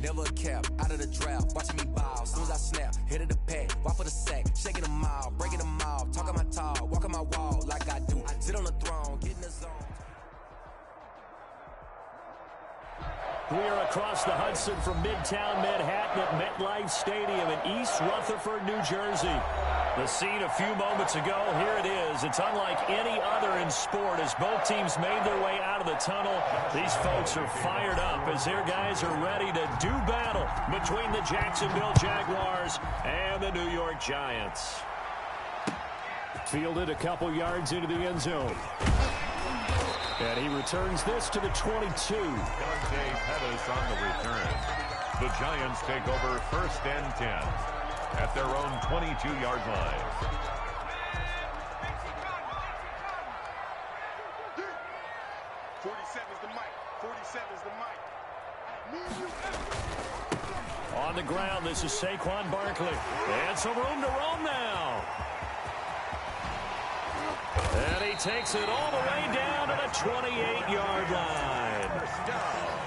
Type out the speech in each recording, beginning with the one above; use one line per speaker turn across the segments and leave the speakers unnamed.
never a cap, out of the draft, watching me bow. Soon as I snap, hit of the pack, walk for the sack, shaking them out, breaking them out, talking my talk, walking my wall like I do. Sit on the throne, get in the zone.
We are across the Hudson from Midtown Manhattan at MetLife Stadium in East Rutherford, New Jersey. The scene a few moments ago, here it is. It's unlike any other in sport as both teams made their way out of the tunnel. These folks are fired up as their guys are ready to do battle between the Jacksonville Jaguars and the New York Giants. Fielded a couple yards into the end zone. And he returns this to the 22.
Dante Pettis on the return. The Giants take over 1st and 10 at their own 22-yard line.
On the ground, this is Saquon Barkley. And some room to roam now. And he takes it all the way down to the 28-yard line.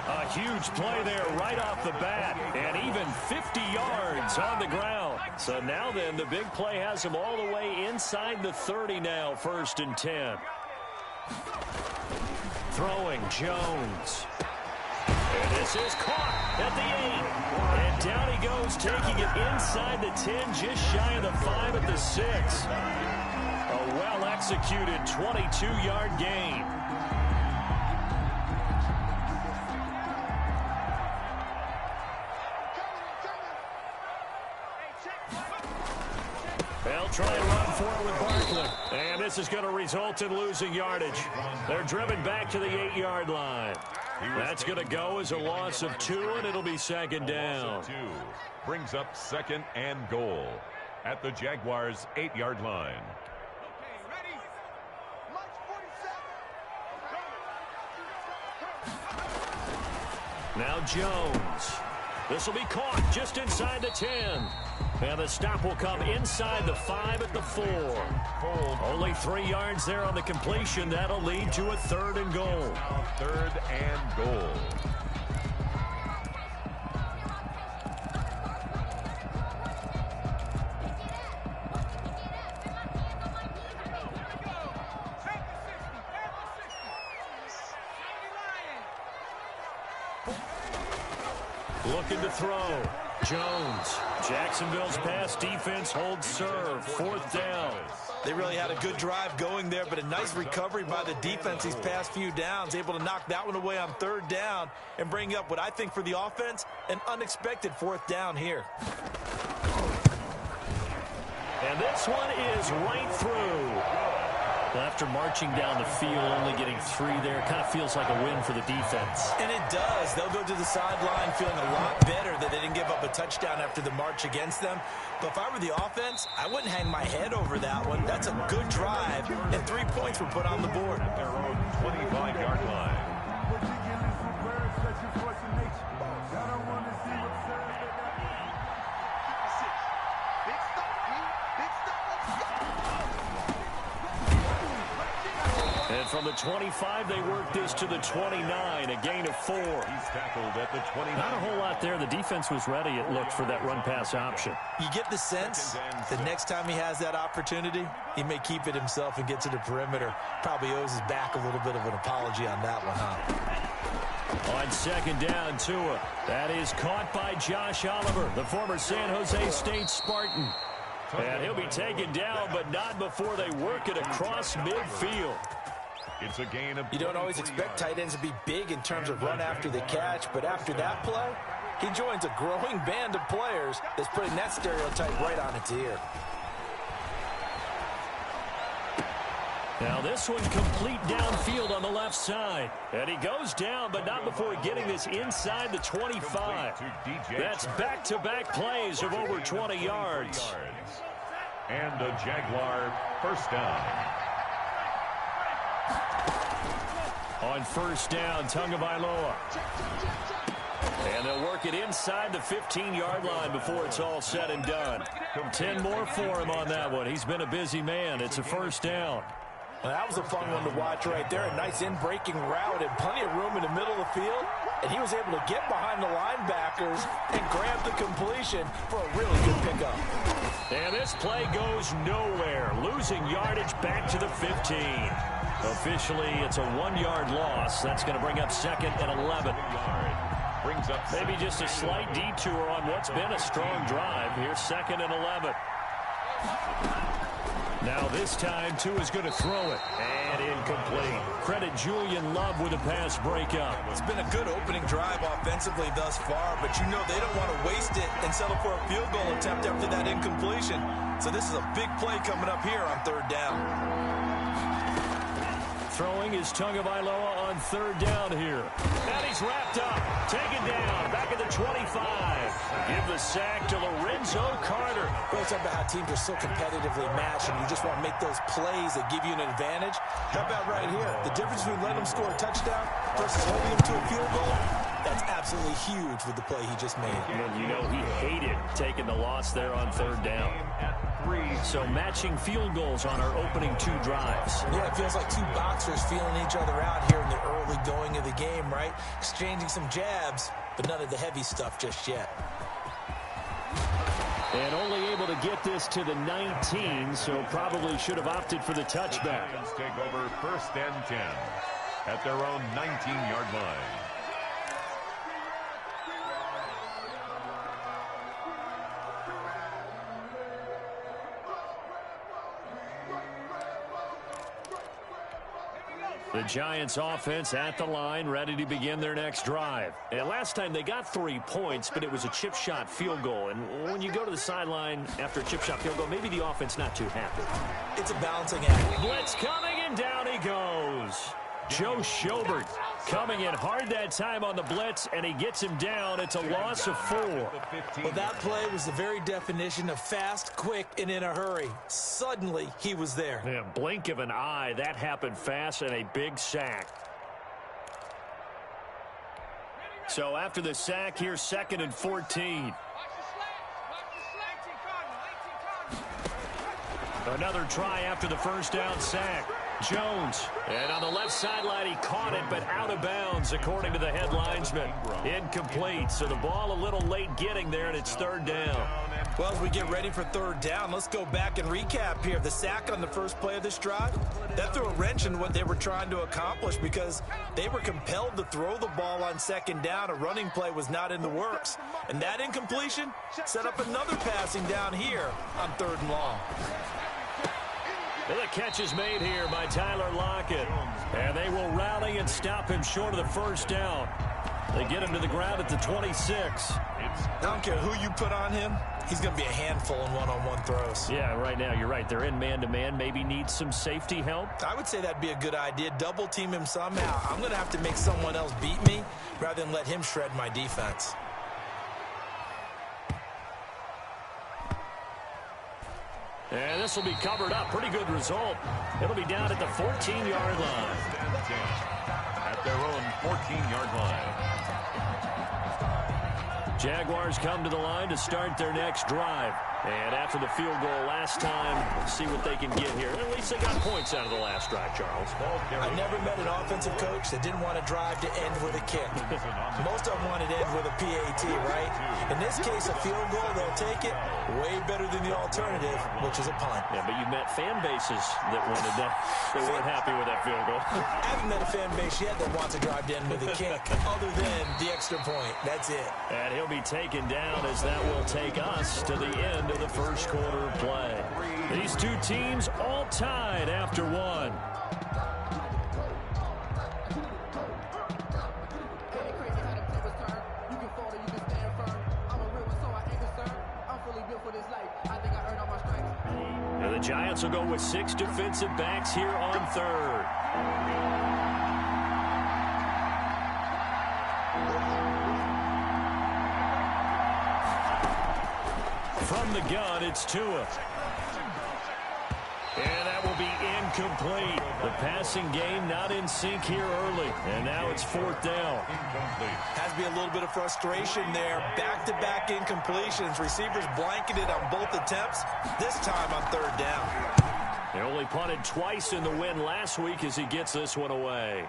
A huge play there right off the bat. And even 50 yards on the ground. So now then, the big play has him all the way inside the 30 now, 1st and 10. Throwing Jones. And this is caught at the 8. And down he goes, taking it inside the 10, just shy of the 5 at the 6. A well-executed 22-yard gain. They'll try and run for it with Barkley. And this is going to result in losing yardage. They're driven back to the 8-yard line. That's going to go as a loss of 2, and it'll be 2nd down.
Brings up 2nd and goal at the Jaguars' 8-yard line.
Now Jones. This will be caught just inside the 10. And the stop will come inside the 5 at the 4. Only 3 yards there on the completion. That'll lead to a 3rd and goal.
3rd and goal.
Looking to throw. Jones. Jacksonville's pass defense holds serve. 4th down.
They really had a good drive going there, but a nice recovery by the defense these past few downs. Able to knock that one away on 3rd down and bring up what I think for the offense, an unexpected 4th down here.
And this one is right through. After marching down the field, only getting 3 there, kind of feels like a win for the defense.
And it does. They'll go to the sideline feeling a lot better that they didn't give up a touchdown after the march against them. But if I were the offense, I wouldn't hang my head over that one. That's a good drive, and 3 points were put on the board.
At their own 25-yard line.
And from the 25, they work this to the 29, a gain of 4.
He's tackled at the 29.
Not a whole lot there. The defense was ready, it looked, for that run-pass option.
You get the sense the next time he has that opportunity, he may keep it himself and get to the perimeter. Probably owes his back a little bit of an apology on that one, huh?
On 2nd down, Tua. That is caught by Josh Oliver, the former San Jose State Spartan. And he'll be taken down, but not before they work it across midfield.
It's a gain of.
You don't always expect tight ends to be big in terms of run after the catch, but after that play, he joins a growing band of players that's putting that stereotype right on its ear.
Now this one complete downfield on the left side. And he goes down, but not before getting this inside the 25. That's back-to-back plays of over 20 yards.
And a Jaguar 1st down.
On 1st down, Tagovailoa. And they'll work it inside the 15-yard line before it's all said and done. 10 more for him on that one. He's been a busy man. It's a 1st down.
Well, that was a fun one to watch right there. A nice in-breaking route and plenty of room in the middle of the field. And he was able to get behind the linebacker blockers and grabbed the completion for a really good pickup.
And this play goes nowhere. Losing yardage back to the 15. Officially, it's a 1-yard loss. That's going to bring up second and 11.
Brings up
maybe just a slight detour on what's been a strong drive. Here's second and 11. Now this time, Tua is going to throw it. And incomplete. Credit Julian Love with a pass breakup.
It's been a good opening drive offensively thus far, but you know they don't want to waste it and settle for a field goal attempt after that incompletion. So this is a big play coming up here on third down.
Throwing is Tagovailoa on third down here. And he's wrapped up. Taken down. Back at the 25. Give the sack to Lorenzo Carter.
We're talking about how teams are so competitively matched, and you just want to make those plays that give you an advantage. How about right here? The difference between letting them score a touchdown versus holding them to a field goal, that's absolutely huge with the play he just made.
And you know he hated taking the loss there on third down. So matching field goals on our opening 2 drives.
Yeah, it feels like 2 boxers feeling each other out here in the early going of the game, right? Exchanging some jabs, but none of the heavy stuff just yet.
And only able to get this to the 19, so probably should have opted for the touchback.
Giants take over first and 10 at their own 19-yard line.
The Giants offense at the line, ready to begin their next drive. And last time they got 3 points, but it was a chip shot field goal. And when you go to the sideline after a chip shot field goal, maybe the offense not too happy.
It's a balancing act.
Blitz coming, and down he goes. Joe Schobert coming in hard that time on the blitz, and he gets him down. It's a loss of 4.
Well, that play was the very definition of fast, quick, and in a hurry. Suddenly, he was there.
Yeah, blink of an eye. That happened fast, and a big sack. So after the sack, here's second and 14. Another try after the first down sack. Jones, and on the left sideline, he caught it, but out of bounds, according to the head linesman. Incomplete, so the ball a little late getting there, and it's third down.
Well, as we get ready for third down, let's go back and recap here. The sack on the first play of this drive, that threw a wrench in what they were trying to accomplish because they were compelled to throw the ball on second down. A running play was not in the works. And that incompletion set up another passing down here on third and long.
And the catch is made here by Tyler Lockett. And they will rally and stop him short of the first down. They get him to the ground at the 26.
I don't care who you put on him. He's going to be a handful in one-on-one throws.
Yeah, right now, you're right. They're in man-to-man. Maybe needs some safety help.
I would say that'd be a good idea. Double team him somehow. I'm going to have to make someone else beat me rather than let him shred my defense.
And this will be covered up. Pretty good result. It'll be down at the 14-yard line.
At their own 14-yard line.
Jaguars come to the line to start their next drive. And after the field goal last time, let's see what they can get here. At least they got points out of the last drive, Charles.
I never met an offensive coach that didn't want to drive to end with a kick. Most of them wanted to end with a PAT, right? In this case, a field goal, they'll take it way better than the alternative, which is a punt.
Yeah, but you've met fan bases that wanted that. They weren't happy with that field goal.
I haven't met a fan base yet that wants to drive to end with a kick other than the extra point. That's it.
And he'll be taken down as that will take us to the end of the first quarter of play. These two teams all tied after one. And the Giants will go with 6 defensive backs here on third. From the gun, it's Tua. And that will be incomplete. The passing game not in sync here early. And now it's fourth down.
Has to be a little bit of frustration there. Back-to-back incompletions. Receivers blanketed on both attempts. This time on third down.
They only punted twice in the win last week as he gets this one away.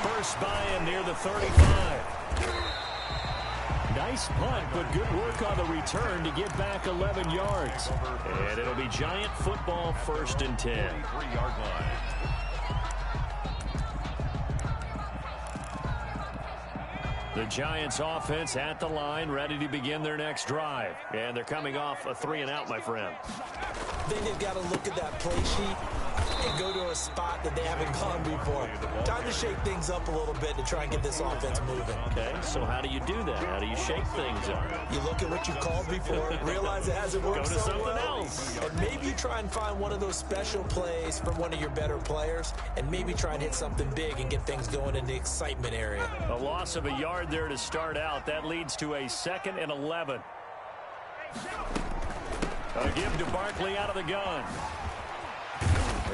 First by him near the 35. Nice punt, but good work on the return to get back 11 yards. And it'll be Giant football, 1st and 10.
3-yard line.
The Giants offense at the line, ready to begin their next drive. And they're coming off a 3-and-out, my friend.
I think they've got to look at that play sheet and go to a spot that they haven't gone before. Time to shake things up a little bit to try and get this offense moving.
Okay, so how do you do that? How do you shake things up?
You look at what you've called before, realize it hasn't worked
Go to
so
something
well,
else.
and maybe you try and find one of those special plays from one of your better players, and maybe try and hit something big and get things going in the excitement area.
A loss of a yard there to start out. That leads to a 2nd and 11. A give to Barkley out of the gun.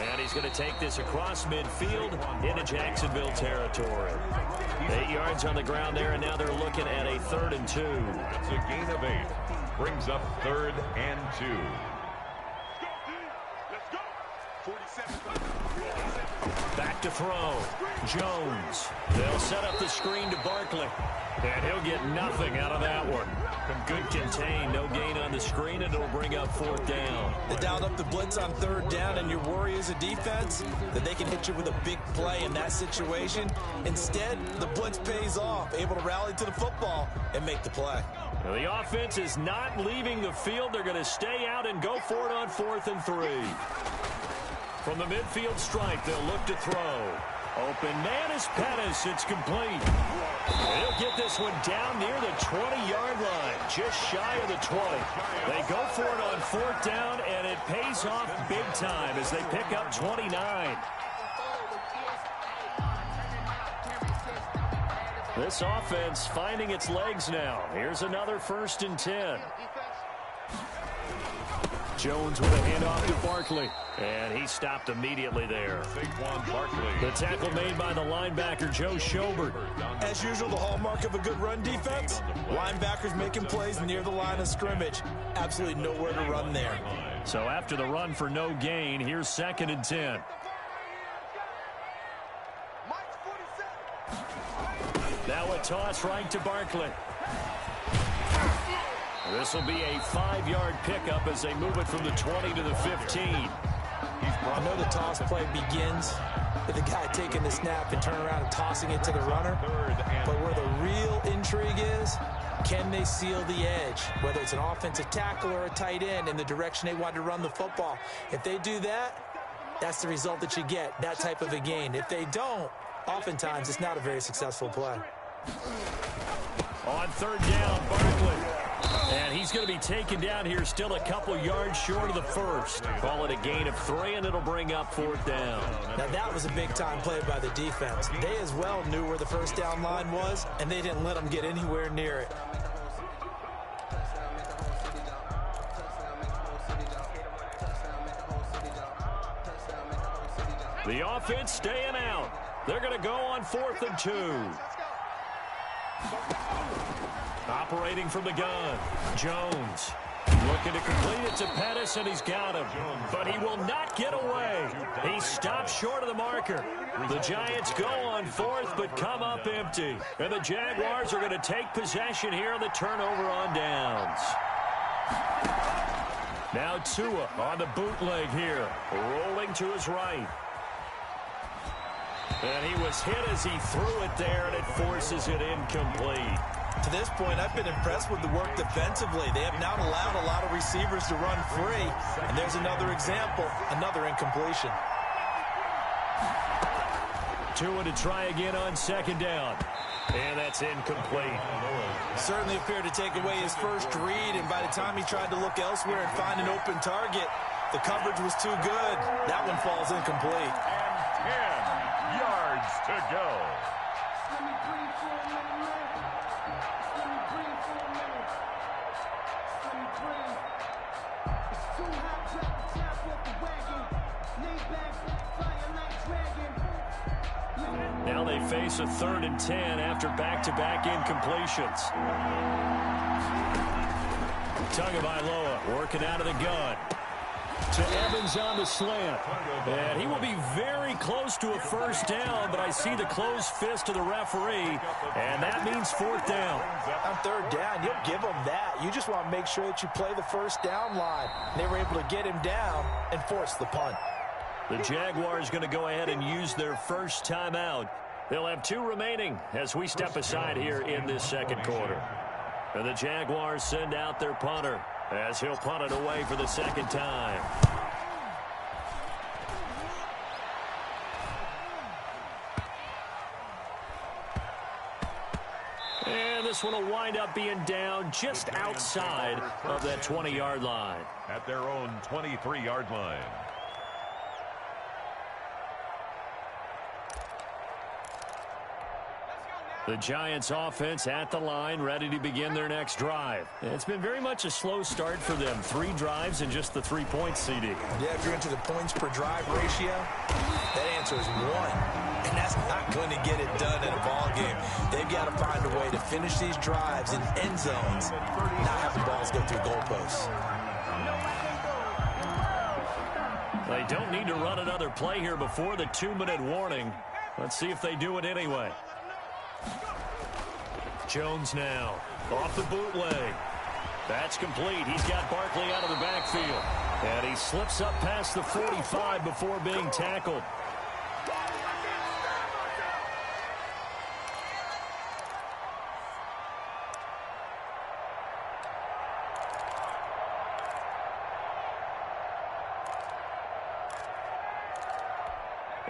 And he's going to take this across midfield into Jacksonville territory. 8 yards on the ground there, and now they're looking at a 3rd and 2.
It's a gain of 8. Brings up 3rd and 2.
Back to throw. Jones. They'll set up the screen to Barkley. And he'll get nothing out of that one. Good contain. No gain on the screen, and it'll bring up 4th down.
They dialed up the blitz on 3rd down, and your worry as a defense that they can hit you with a big play in that situation. Instead, the blitz pays off, able to rally to the football and make the play.
Now, the offense is not leaving the field. They're going to stay out and go for it on 4th and 3. From the midfield stripe, they'll look to throw. Open man is Pettis. It's complete. He'll get this one down near the 20-yard line, just shy of the 20. They go for it on 4th down, and it pays off big time as they pick up 29. This offense finding its legs now. Here's another 1st and 10. Jones with a handoff to Barkley. And he stopped immediately there. The tackle made by the linebacker, Joe Schobert.
As usual, the hallmark of a good run defense, linebackers making plays near the line of scrimmage. Absolutely nowhere to run there.
So after the run for no gain, here's 2nd and 10. Now a toss right to Barkley. This will be a 5-yard pickup as they move it from the 20 to the 15.
I know the toss play begins with the guy taking the snap and turning around and tossing it to the runner. But where the real intrigue is, can they seal the edge? Whether it's an offensive tackle or a tight end in the direction they want to run the football. If they do that, that's the result that you get, that type of a gain. If they don't, oftentimes it's not a very successful play.
On 3rd down, Barkley. And he's going to be taken down here, still a couple yards short of the 1st. Call it a gain of 3, and it'll bring up 4th down.
Now, that was a big-time play by the defense. They as well knew where the 1st down line was, and they didn't let them get anywhere near it.
The offense staying out. They're going to go on 4th and 2. Operating from the gun, Jones looking to complete it to Pettis, and he's got him. But he will not get away. He stopped short of the marker. The Giants go on 4th, but come up empty. And the Jaguars are going to take possession here on the turnover on downs. Now Tua on the bootleg here, rolling to his right. And he was hit as he threw it there, and it forces it incomplete.
To this point, I've been impressed with the work defensively. They have not allowed a lot of receivers to run free. And there's another example, another incompletion.
Tua to try again on 2nd down. And that's incomplete.
Certainly appeared to take away his first read, and by the time he tried to look elsewhere and find an open target, the coverage was too good. That one falls incomplete.
And 10 yards to go.
Now they face a 3rd and 10 after back-to-back incompletions. Tagovailoa working out of the gun. To Evans on the slant. And he will be very close to a first down, but I see the closed fist of the referee, and that means fourth down.
On third down, you'll give them that. You just want to make sure that you play the first down line. They were able to get him down and force the punt.
The Jaguars going to go ahead and use their first timeout. They'll have 2 remaining as we step aside here in this second quarter. And the Jaguars send out their punter as he'll punt it away for the second time. And this one will wind up being down just outside of that 20-yard line.
At their own 23-yard line.
The Giants offense at the line, ready to begin their next drive. It's been very much a slow start for them. 3 drives and just the 3 points, CD.
Yeah, if you're into the points per drive ratio, that answer is 1. And that's not going to get it done in a ball game. They've got to find a way to finish these drives in end zones, not have the balls go through goalposts.
They don't need to run another play here before the 2-minute warning. Let's see if they do it anyway. Jones now off the bootleg. That's complete. He's got Barkley out of the backfield. And he slips up past the 45 before being tackled.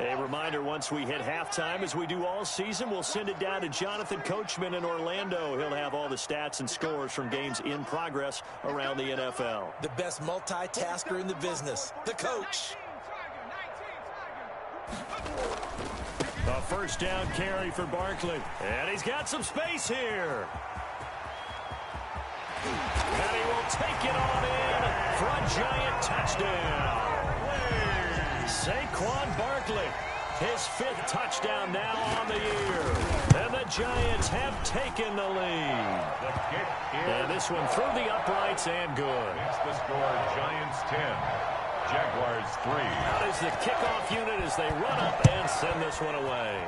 A reminder, once we hit halftime, as we do all season, we'll send it down to Jonathan Coachman in Orlando. He'll have all the stats and scores from games in progress around the NFL.
The best multitasker in the business, the coach.
A first down carry for Barkley. And he's got some space here. And he will take it on in for a Giant touchdown. Saquon Barkley, his 5th touchdown now on the year. And the Giants have taken the lead. And this one through the uprights and good.
It's the score, Giants 10, Jaguars 3.
Out is the kickoff unit as they run up and send this one away.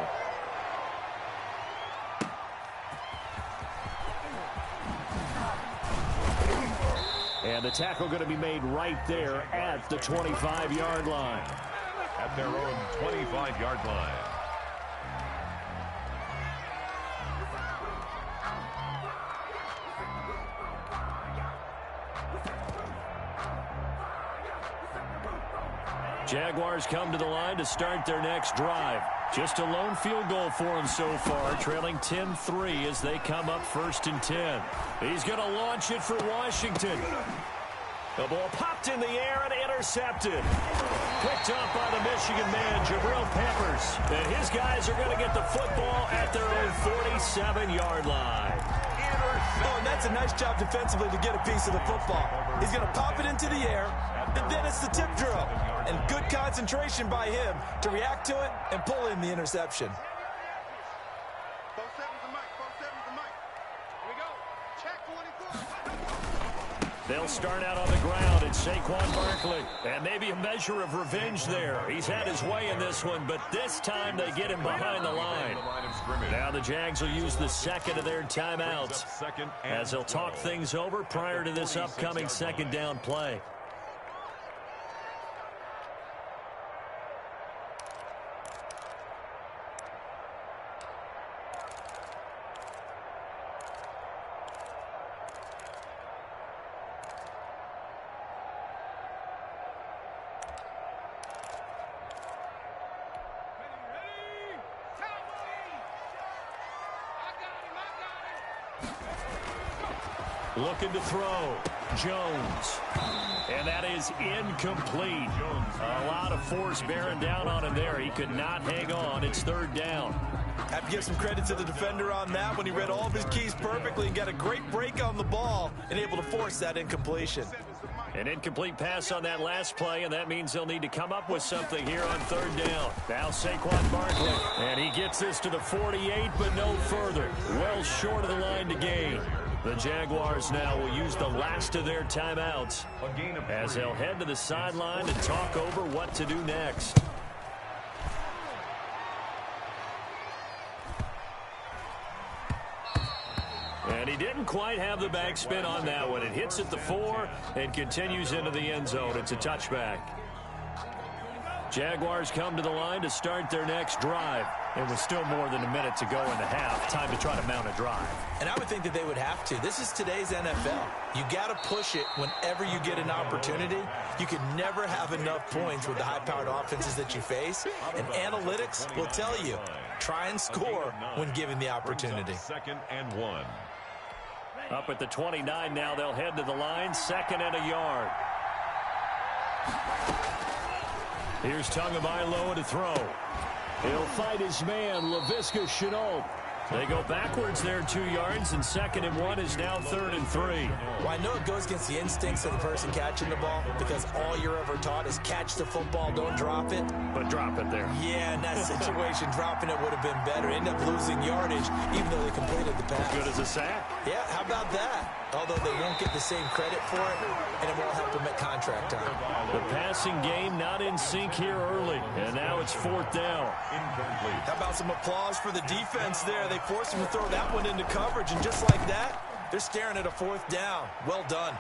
And the tackle going to be made right there at the 25-yard line.
At their own 25-yard line.
Jaguars come to the line to start their next drive. Just a lone field goal for them so far, trailing 10-3 as they come up 1st and 10. He's going to launch it for Washington. The ball popped in the air and intercepted. Picked up by the Michigan man, Jabril Peppers. And his guys are going to get the football at their own 47-yard line.
Oh, and that's a nice job defensively to get a piece of the football. He's going to pop it into the air, and then it's the tip drill. And good concentration by him to react to it and pull in the interception.
They'll start out on the ground. It's Saquon Barkley. And maybe a measure of revenge there. He's had his way in this one, but this time they get him behind the line. Now the Jags will use the second of their timeouts as they'll talk things over prior to this upcoming second down play. Looking to throw. Jones. And that is incomplete. A lot of force bearing down on him there. He could not hang on. It's 3rd down.
Have to give some credit to the defender on that when he read all of his keys perfectly and got a great break on the ball and able to force that incompletion.
An incomplete pass on that last play, and that means they'll need to come up with something here on 3rd down. Now Saquon Barkley. And he gets this to the 48, but no further. Well short of the line to gain. The Jaguars now will use the last of their timeouts as they'll head to the sideline to talk over what to do next. And he didn't quite have the backspin on that one. It hits at the 4 and continues into the end zone. It's a touchback. Jaguars come to the line to start their next drive. It was still more than a minute to go in the half. Time to try to mount a drive.
And I would think that they would have to. This is today's NFL. You got to push it whenever you get an opportunity. You can never have enough points with the high-powered offenses that you face. And analytics will tell you, try and score when given the opportunity.
2nd and 1.
Up at the 29 now, they'll head to the line, 2nd and a yard. Here's Tagovailoa to throw. He'll fight his man, Laviska Shenault. They go backwards there 2 yards, and 2nd and 1 is now 3rd and 3.
Well, I know it goes against the instincts of the person catching the ball because all you're ever taught is catch the football, don't drop it.
But drop it there.
Yeah, in that situation, dropping it would have been better. End up losing yardage, even though they completed the pass.
Good as a sack.
Yeah, how about that? Although they won't get the same credit for it, and it won't help them at contract time.
The passing game not in sync here early, and now it's 4th down.
How about some applause for the defense there? They forced him to throw that one into coverage, and just like that, they're staring at a 4th down. Well done.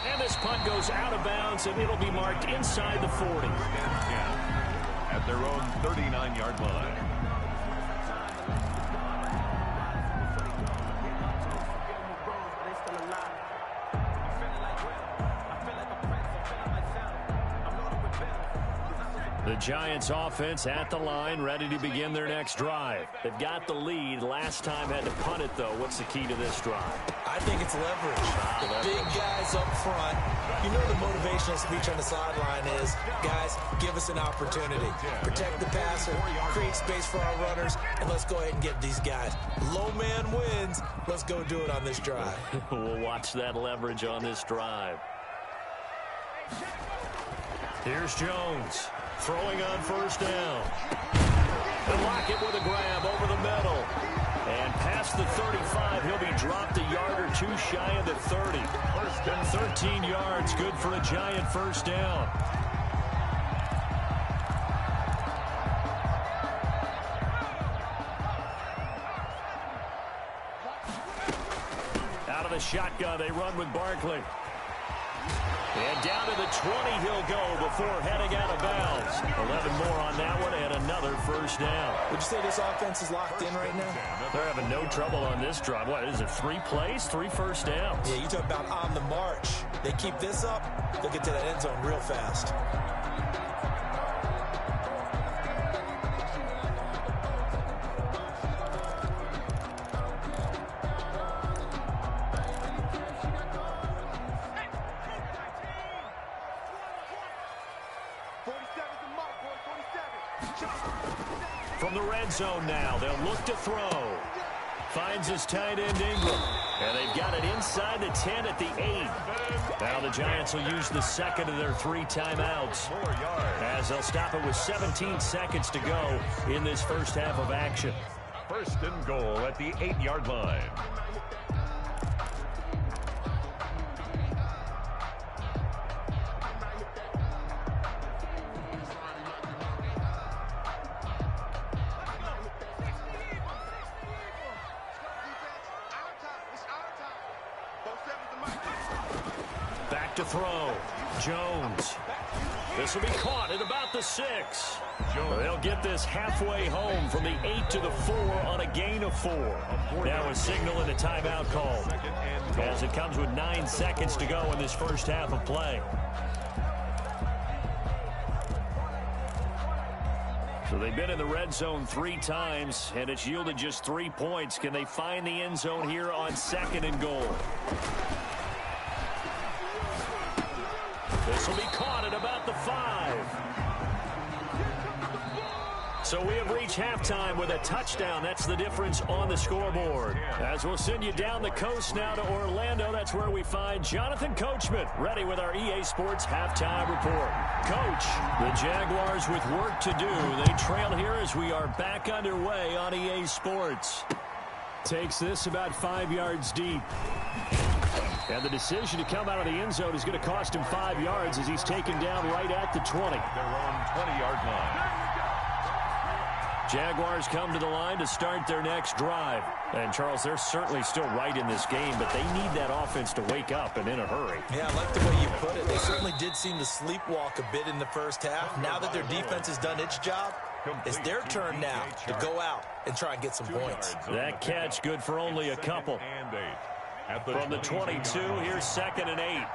And this punt goes out of bounds, and it'll be marked inside the 40.
At their own 39-yard line.
The Giants offense at the line, ready to begin their next drive. They've got the lead. Last time had to punt it, though. What's the key to this drive?
I think it's leverage. The big guys up front. You know the motivational speech on the sideline is, guys, give us an opportunity. Protect the passer, create space for our runners, and let's go ahead and get these guys. Low man wins. Let's go do it on this drive.
We'll watch that leverage on this drive. Here's Jones. Throwing on 1st down. And Lockett with a grab over the middle. And past the 35, he'll be dropped a yard or 2 shy of the 30. 13 yards, good for a Giant 1st down. Out of the shotgun, they run with Barkley. And down to the 20 he'll go before heading out of bounds. 11 more on that one and another 1st down.
Would you say this offense is locked in right now?
They're having no trouble on this drive. What is it, 3 plays, 3 1st downs?
Yeah, you talk about on the march. They keep this up, they'll get to that end zone real fast.
From the red zone now, they'll look to throw. Finds his tight end Ingram. And they've got it inside the 10 at the 8. Now the Giants will use the 2nd of their 3 timeouts as they'll stop it with 17 seconds to go in this first half of action.
1st and goal at the 8-yard line.
Back to throw. Jones. This will be caught at about the 6. They'll get this halfway home from the 8 to the 4 on a gain of 4. Now a signal and a timeout call as it comes with 9 seconds to go in this first half of play. So they've been in the red zone 3 times, and it's yielded just 3 points. Can they find the end zone here on 2nd and goal? This will be caught at about the 5. So we have reached halftime with a touchdown. That's the difference on the scoreboard. As we'll send you down the coast now to Orlando, that's where we find Jonathan Coachman, ready with our EA Sports Halftime Report. Coach, the Jaguars with work to do. They trail here as we are back underway on EA Sports. Takes this about 5 yards deep. And the decision to come out of the end zone is going to cost him 5 yards as he's taken down right at the 20.
Their own 20-yard line.
Jaguars come to the line to start their next drive. And, Charles, they're certainly still right in this game, but they need that offense to wake up and in a hurry.
Yeah, I like the way you put it. They certainly did seem to sleepwalk a bit in the first half. Now that their defense has done its job, it's their turn now to go out and try and get some points.
That catch good for only a couple. From the 22, here's 2nd and 8.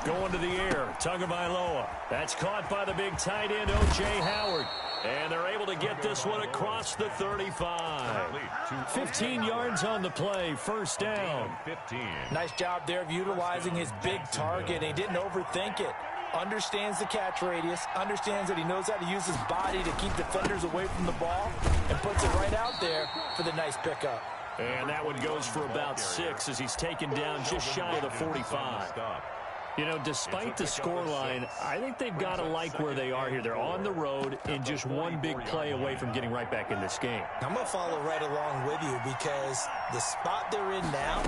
Going to the air, Tagovailoa. That's caught by the big tight end, O.J. Howard. And they're able to get this one across the 35. 15 yards on the play, first down.
Nice job there of utilizing his big target. He didn't overthink it. Understands the catch radius, understands that he knows how to use his body to keep defenders away from the ball, and puts it right out there for the nice pickup.
And that one goes for about 6 as he's taken down just shy of the 45. You know, despite the scoreline, I think they've got to like where they are here. They're on the road and just one big play away from getting right back in this game.
I'm going to follow right along with you because the spot they're in now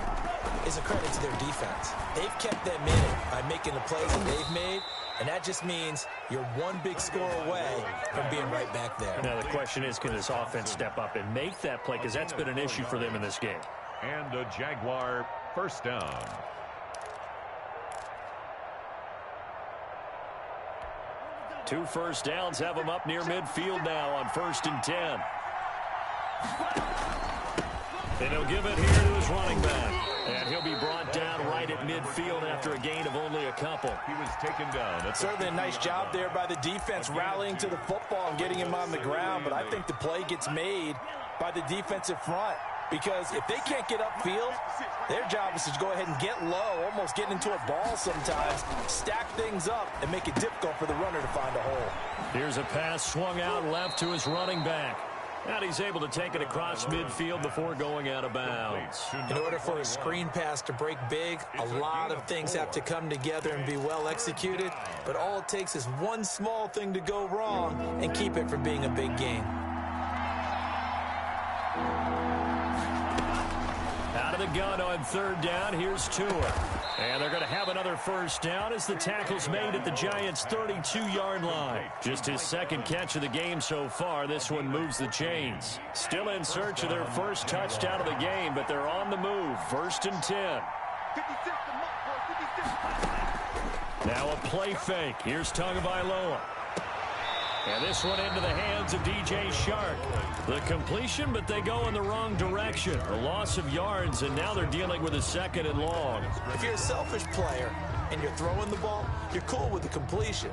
is a credit to their defense. They've kept them in it by making the plays that they've made, and that just means you're one big score away from being right back there.
Now, the question is, can this offense step up and make that play? Because that's been an issue for them in this game.
And a Jaguar first down.
2 first downs have them up near midfield now on 1st and 10. And he'll give it here to his running back. And he'll be brought down right at midfield after a gain of only a couple.
He was taken down.
Certainly a nice job there by the defense rallying to the football and getting him on the ground. But I think the play gets made by the defensive front. Because if they can't get upfield, their job is to go ahead and get low, almost get into a ball sometimes, stack things up, and make it difficult for the runner to find a hole.
Here's a pass swung out left to his running back. And he's able to take it across midfield before going out of bounds.
In order for a screen pass to break big, a lot of things have to come together and be well executed. But all it takes is one small thing to go wrong and keep it from being a big game.
Out of the gun on 3rd down, here's Tua. And they're going to have another first down as the tackle's made at the Giants' 32-yard line. Just his 2nd catch of the game so far. This one moves the chains. Still in search of their first touchdown of the game, but they're on the move. 1st and 10. Now a play fake. Here's Tagovailoa. And this one into the hands of DJ Chark. The completion, but they go in the wrong direction. A loss of yards, and now they're dealing with a 2nd and long.
If you're a selfish player and you're throwing the ball, you're cool with the completion.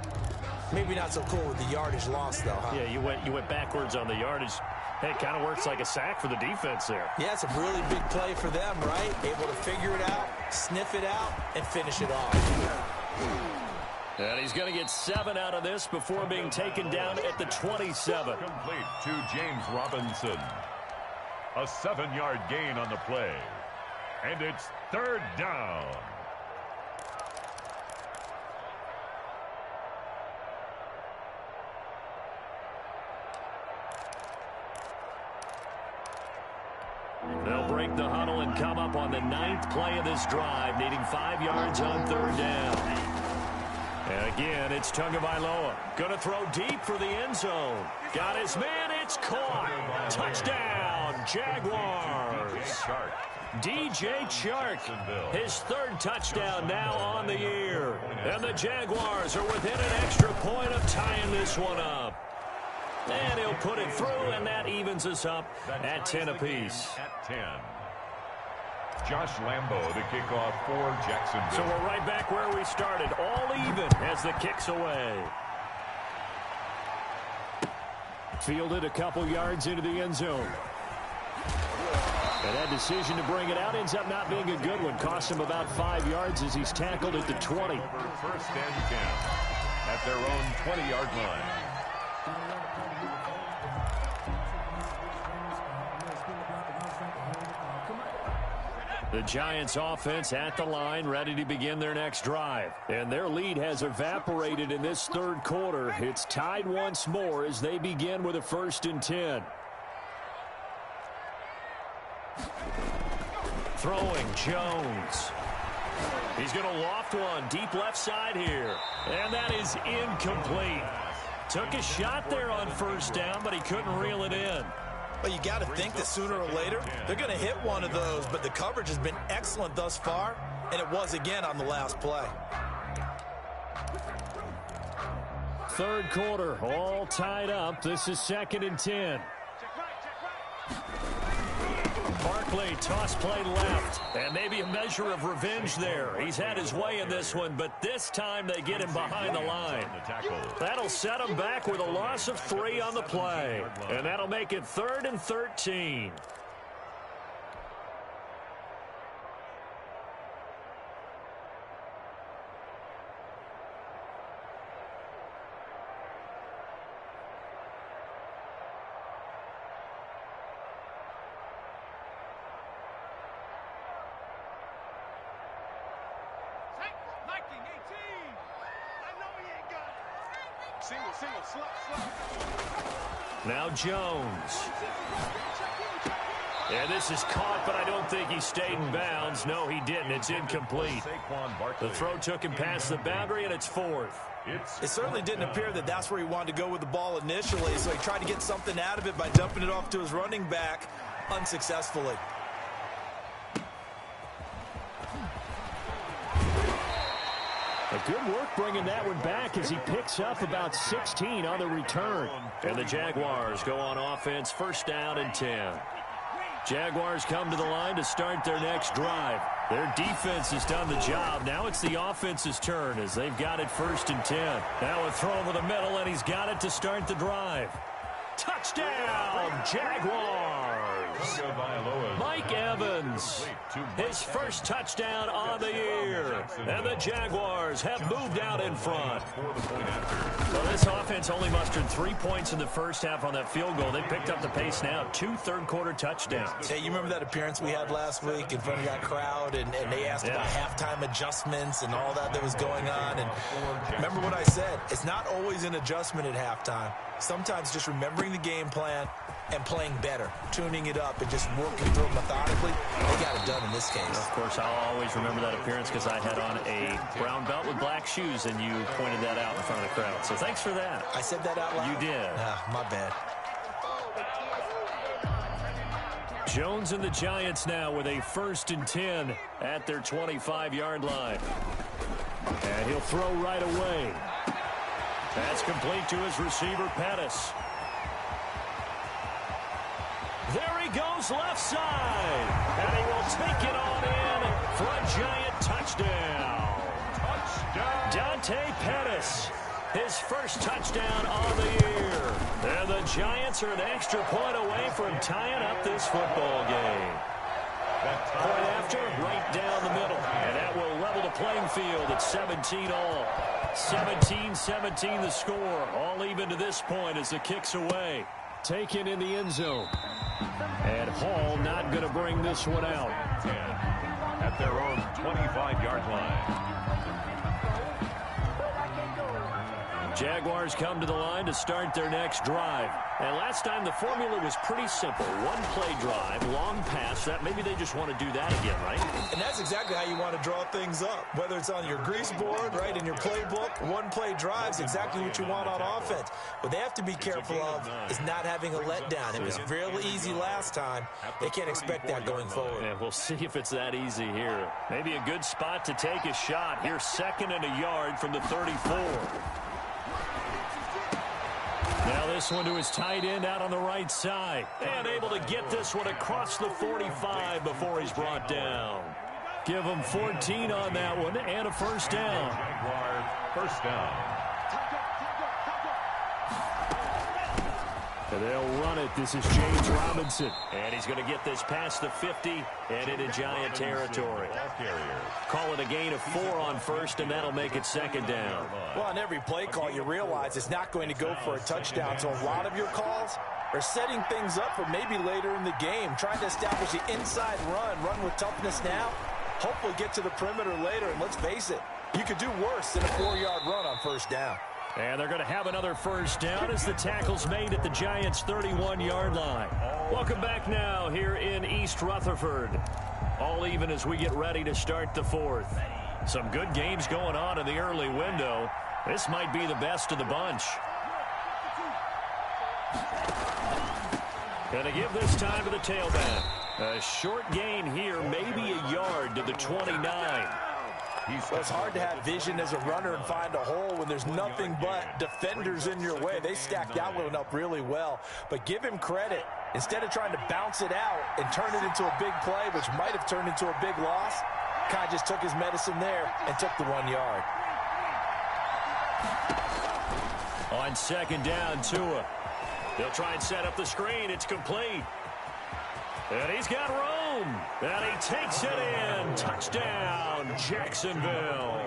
Maybe not so cool with the yardage loss, though, huh?
Yeah, you went backwards on the yardage. Hey, it kind of works like a sack for the defense there.
Yeah, it's a really big play for them, right? Able to figure it out, sniff it out, and finish it off.
And he's going to get 7 out of this before being taken down at the 27.
Complete to James Robinson. A 7-yard gain on the play. And it's 3rd down.
They'll break the huddle and come up on the 9th play of this drive, needing 5 yards on 3rd down. And again, it's Tagovailoa. Going to throw deep for the end zone. Got his man. It's caught. Touchdown, Jaguars. DJ Chark, his 3rd touchdown now on the year. And the Jaguars are within an extra point of tying this one up. And he'll put it through, and that evens us up at 10 apiece.
At 10. Josh Lambo to kick off for Jacksonville.
So we're right back where we started, all even as the kick's away. Fielded a couple yards into the end zone. And that decision to bring it out ends up not being a good one. Cost him about 5 yards as he's tackled at the 20.
1st and 10 at their own 20-yard line.
The Giants offense at the line, ready to begin their next drive. And their lead has evaporated in this third quarter. It's tied once more as they begin with a 1st and 10. Throwing Jones. He's going to loft one deep left side here. And that is incomplete. Took a shot there on 1st down, but he couldn't reel it in.
Well, you got to think that sooner or later they're going to hit one of those, but the coverage has been excellent thus far, and it was again on the last play.
Third quarter, all tied up. This is 2nd and 10. Barkley, toss play left, and maybe a measure of revenge there. He's had his way in this one, but this time they get him behind the line. That'll set him back with a loss of 3 on the play, and that'll make it 3rd and 13. Now Jones. And this is caught, but I don't think he stayed in bounds. No, he didn't. It's incomplete. The throw took him past the boundary, and it's 4th.
It certainly didn't appear that that's where he wanted to go with the ball initially, so he tried to get something out of it by dumping it off to his running back unsuccessfully.
A good work bringing that one back as he picks up about 16 on the return. And the Jaguars go on offense, 1st down and 10. Jaguars come to the line to start their next drive. Their defense has done the job. Now it's the offense's turn as they've got it 1st and 10. Now a throw over the middle, and he's got it to start the drive. Touchdown, Jaguars! Mike Evans, his first touchdown on the year. And the Jaguars have moved out in front. Well, this offense only mustered 3 points in the first half on that field goal. They picked up the pace now. 2 third-quarter touchdowns.
Hey, you remember that appearance we had last week in front of that crowd, and they asked about halftime adjustments and all that was going on. And remember what I said. It's not always an adjustment at halftime. Sometimes just remembering the game plan and playing better, tuning it up, and just working through it methodically. They got it done in this case.
Of course, I'll always remember that appearance because I had on a brown belt with black shoes, and you pointed that out in front of the crowd. So thanks for that.
I said that out loud?
You did.
My bad.
Jones and the Giants now with a 1st and 10 at their 25-yard line. And he'll throw right away. That's complete to his receiver, Pettis. There he goes left side. And he will take it on in for a Giant touchdown. Dante Pettis, his first touchdown on the year. And the Giants are an extra point away from tying up this football game. Point after, right down the middle. And that will level the playing field at 17 all. 17-17 the score. All even to this point as the kick's away. Taken in the end zone. And Hall not going to bring this one out.
At their own 25-yard line.
Jaguars come to the line to start their next drive. And last time the formula was pretty simple. One play drive, long pass. That maybe they just want to do that again, right?
And that's exactly how you want to draw things up. Whether it's on your grease board, right, in your playbook, one play drive is exactly what you want on offense. What they have to be careful of is not having a letdown. It was fairly easy last time. They can't expect that going forward.
Yeah, we'll see if it's that easy here. Maybe a good spot to take a shot. Here's 2nd and a yard from the 34. Now this one to his tight end out on the right side. And able to get this one across the 45 before he's brought down. Give him 14 on that one and a 1st down.
Jaguars, 1st down.
And they'll run it. This is James Robinson. And he's going to get this past the 50 and into Giant territory. Call it a gain of 4 on 1st, and that'll make it 2nd down.
Well, on every play call, you realize it's not going to go for a touchdown. So a lot of your calls, or setting things up for maybe later in the game, trying to establish the inside run with toughness now, hopefully get to the perimeter later, and let's face it, you could do worse than a 4-yard run on first down.
And they're going to have another first down as the tackle's made at the Giants' 31-yard line. Welcome back now here in East Rutherford. All even as we get ready to start the fourth. Some good games going on in the early window. This might be the best of the bunch. Going to give this time to the tailback. A short gain here, maybe a yard to the 29.
Well, it's hard to have vision as a runner and find a hole when there's nothing but defenders in your way. They stacked that one up really well. But give him credit. Instead of trying to bounce it out and turn it into a big play, which might have turned into a big loss, kind of just took his medicine there and took the 1 yard.
On second down, Tua. They'll try and set up the screen. It's complete. And he's got room. And he takes it in. Touchdown, Jacksonville.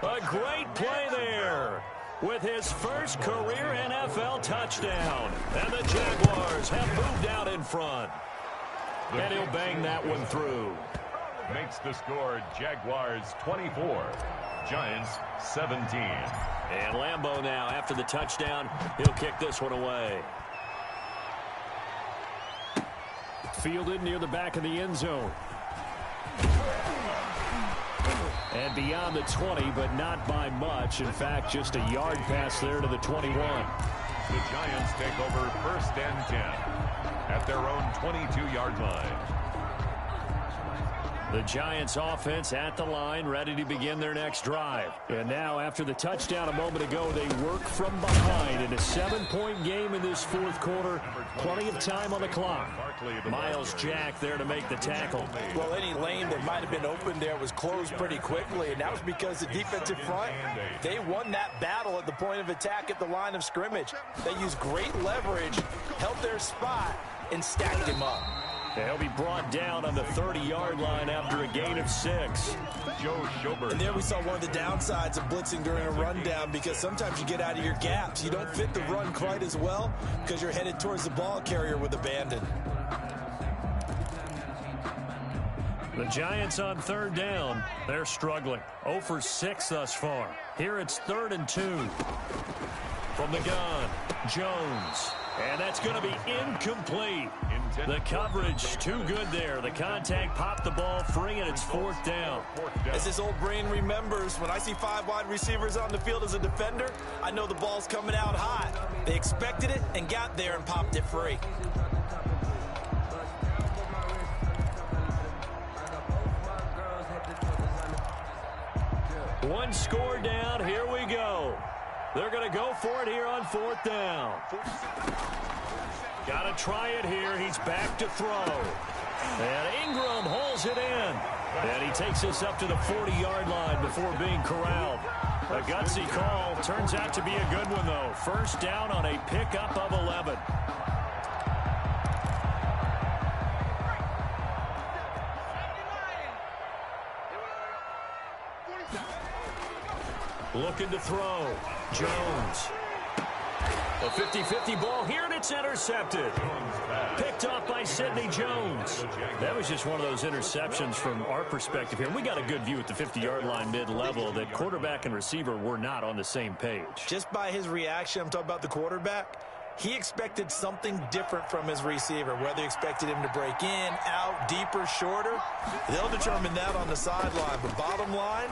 A great play there with his first career NFL touchdown. And the Jaguars have moved out in front. And he'll bang that one through.
Makes the score Jaguars 24, Giants 17.
And Lambeau now, after the touchdown, he'll kick this one away. Fielded near the back of the end zone. And beyond the 20, but not by much. In fact, just a yard pass there to the 21.
The Giants take over first and 10 at their own 22-yard line.
The Giants offense at the line, ready to begin their next drive. And now, after the touchdown a moment ago, they work from behind in a 7-point game in this fourth quarter. Plenty of time on the clock. Myles Jack there to make the tackle.
Well, any lane that might have been open there was closed pretty quickly, and that was because the defensive front, they won that battle at the point of attack at the line of scrimmage. They used great leverage, held their spot, and stacked him up.
He'll be brought down on the 30-yard line after a gain of 6.
Joe Schobert.
And there we saw one of the downsides of blitzing during a rundown, because sometimes you get out of your gaps. You don't fit the run quite as well because you're headed towards the ball carrier with abandon.
The Giants on third down. They're struggling. 0 for 6 thus far. Here it's 3rd and 2. From the gun, Jones. And that's going to be incomplete. The coverage too good there. The contact popped the ball free, and it's 4th down.
As his old brain remembers, when I see 5 wide receivers on the field as a defender, I know the ball's coming out hot. They expected it and got there and popped it free.
One score down. Here we go. They're going to go for it here on 4th down. Got to try it here. He's back to throw. And Ingram holds it in. And he takes us up to the 40-yard line before being corralled. A gutsy call. Turns out to be a good one, though. First down on a pickup of 11. Looking to throw. Jones. A 50-50 ball here, and it's intercepted. Picked off by Sidney Jones. That was just one of those interceptions from our perspective here. We got a good view at the 50-yard line mid-level that quarterback and receiver were not on the same page.
Just by his reaction, I'm talking about the quarterback, he expected something different from his receiver, whether he expected him to break in, out, deeper, shorter. They'll determine that on the sideline. But bottom line,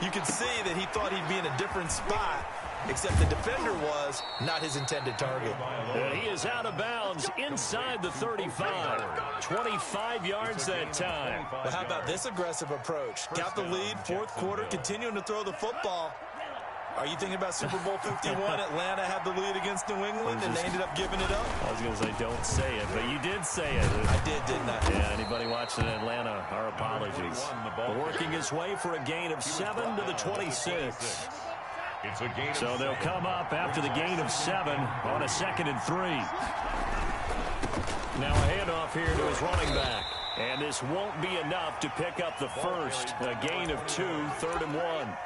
you can see that he thought he'd be in a different spot, except the defender was not his intended target.
And he is out of bounds inside the 35. 25 yards that time.
Well, how about this aggressive approach? Got the lead, fourth quarter, continuing to throw the football. Are you thinking about Super Bowl 51? Atlanta had the lead against New England, and they ended up giving it up?
I was going to say don't say it, but you did say it.
I did, didn't I?
Yeah, anybody watching Atlanta, our apologies. Working his way for a gain of 7 to the 26. So they'll come up after the gain of 7 on a 2nd and 3. Now a handoff here to his running back. And this won't be enough to pick up the first. A gain of 2, 3rd and 1.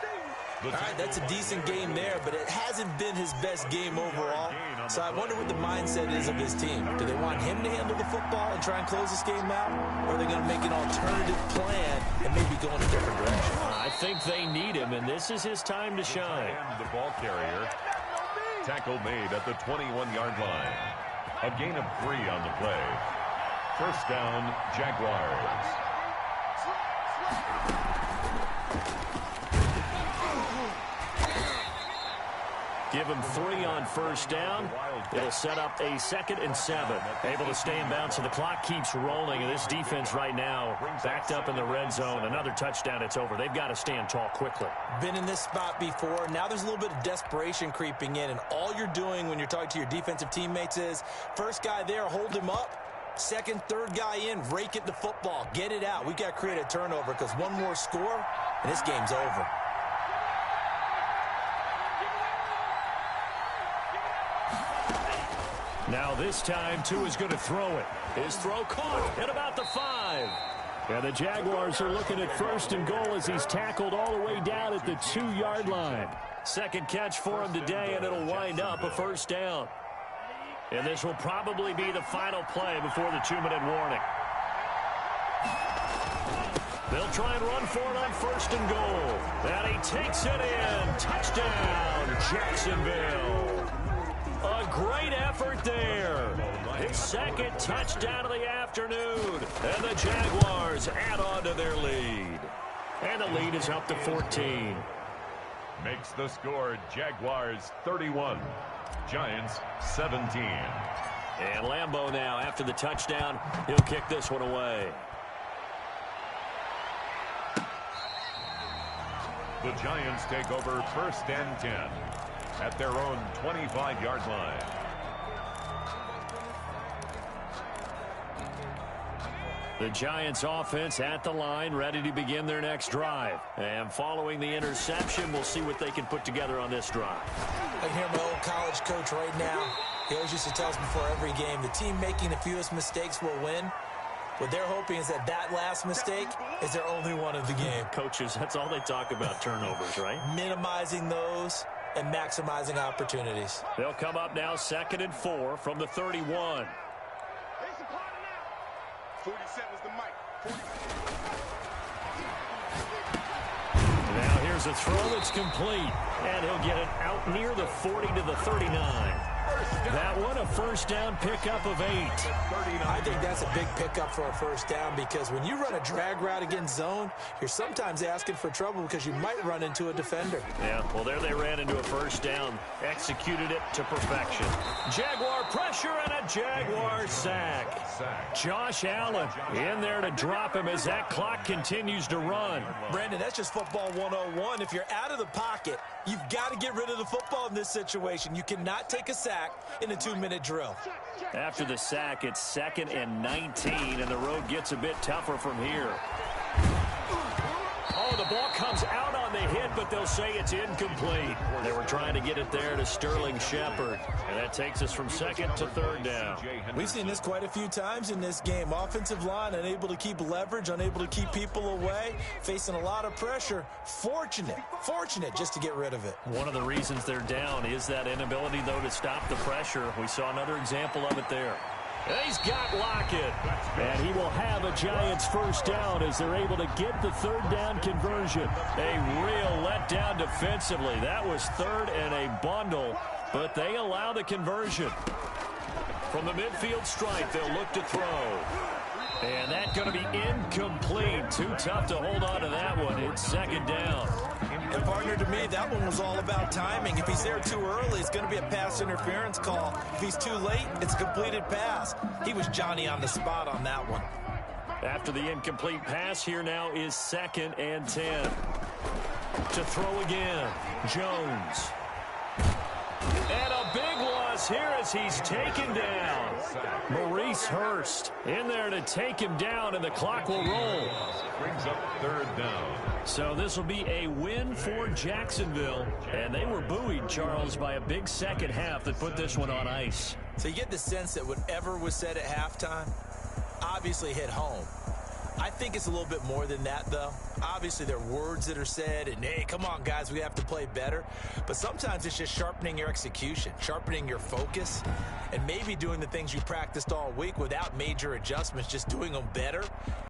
All right, that's a decent game there, but it hasn't been his best game overall. So I wonder what the mindset is of his team. Do they want him to handle the football and try and close this game out? Or are they going to make an alternative plan and maybe go in a different direction?
I think they need him, and this is his time to shine.
And the ball carrier. Tackle made at the 21-yard line. A gain of 3 on the play. First down, Jaguars.
Give him 3 on first down. It'll set up a 2nd and 7. Able to stay in bounds, so the clock keeps rolling. And this defense right now backed up in the red zone. Another touchdown, it's over. They've got to stand tall quickly.
Been in this spot before. Now there's a little bit of desperation creeping in. And all you're doing when you're talking to your defensive teammates is, first guy there, hold him up. Second, third guy in, rake it the football. Get it out. We've got to create a turnover because one more score, and this game's over.
Now this time, Tua is going to throw it. His throw caught at about the 5. And the Jaguars are looking at first and goal as he's tackled all the way down at the 2-yard line. Second catch for him today, and it'll wind up a first down. And this will probably be the final play before the 2-minute warning. They'll try and run for it on first and goal. And he takes it in. Touchdown, Jacksonville. A great effort there. His second touchdown of the afternoon. And the Jaguars add on to their lead. And the lead is up to 14.
Makes the score Jaguars 31. Giants 17.
And Lambeau now, after the touchdown, he'll kick this one away.
The Giants take over first and 10 at their own 25-yard line.
The Giants offense at the line, ready to begin their next drive. And following the interception, we'll see what they can put together on this drive.
I can hear my old college coach right now. He always used to tell us before every game, the team making the fewest mistakes will win. What they're hoping is that that last mistake is their only one of the game.
Coaches, that's all they talk about, turnovers, right?
Minimizing those and maximizing opportunities.
They'll come up now 2nd and 4 from the 31.
47's the mic.
Now here's a throw that's complete. And he'll get it out near the 40 to the 39. That one, a first down pickup of 8.
I think that's a big pickup for a first down because when you run a drag route against zone, you're sometimes asking for trouble because you might run into a defender.
Yeah, well, there they ran into a first down. Executed it to perfection. Jaguar pressure and a Jaguar sack. Josh Allen in there to drop him as that clock continues to run.
Brandon, that's just football 101. If you're out of the pocket, you've got to get rid of the football in this situation. You cannot take a sack in a 2-minute drill.
After the sack, it's 2nd and 19, and the road gets a bit tougher from here. Oh, the ball comes out on the hit, but they'll say it's incomplete. They were trying to get it there to Sterling Shepard, and that takes us from 2nd to 3rd down.
We've seen this quite a few times in this game. Offensive line unable to keep leverage, unable to keep people away, facing a lot of pressure. Fortunate just to get rid of it.
One of the reasons they're down is that inability, though, to stop the pressure. We saw another example of it there. And he's got Lockett. And he will have a Giants first down as they're able to get the 3rd down conversion. A real letdown defensively. That was 3rd and a bundle, but they allow the conversion. From the midfield stripe, they'll look to throw. And that's going to be incomplete. Too tough to hold on to that one. It's 2nd down.
And partner, to me, that one was all about timing. If he's there too early, it's going to be a pass interference call. If he's too late, it's a completed pass. He was Johnny on the spot on that one.
After the incomplete pass, here now is 2nd and 10. To throw again, Jones. And a big loss here as he's taken down. Maurice Hurst in there to take him down, and the clock will roll.
Brings up 3rd down.
So this will be a win for Jacksonville. And they were buoyed, Charles, by a big second half that put this one on ice.
So you get the sense that whatever was said at halftime obviously hit home. I think it's a little bit more than that, though. Obviously, there are words that are said, and, hey, come on, guys, we have to play better. But sometimes it's just sharpening your execution, sharpening your focus, and maybe doing the things you practiced all week without major adjustments, just doing them better.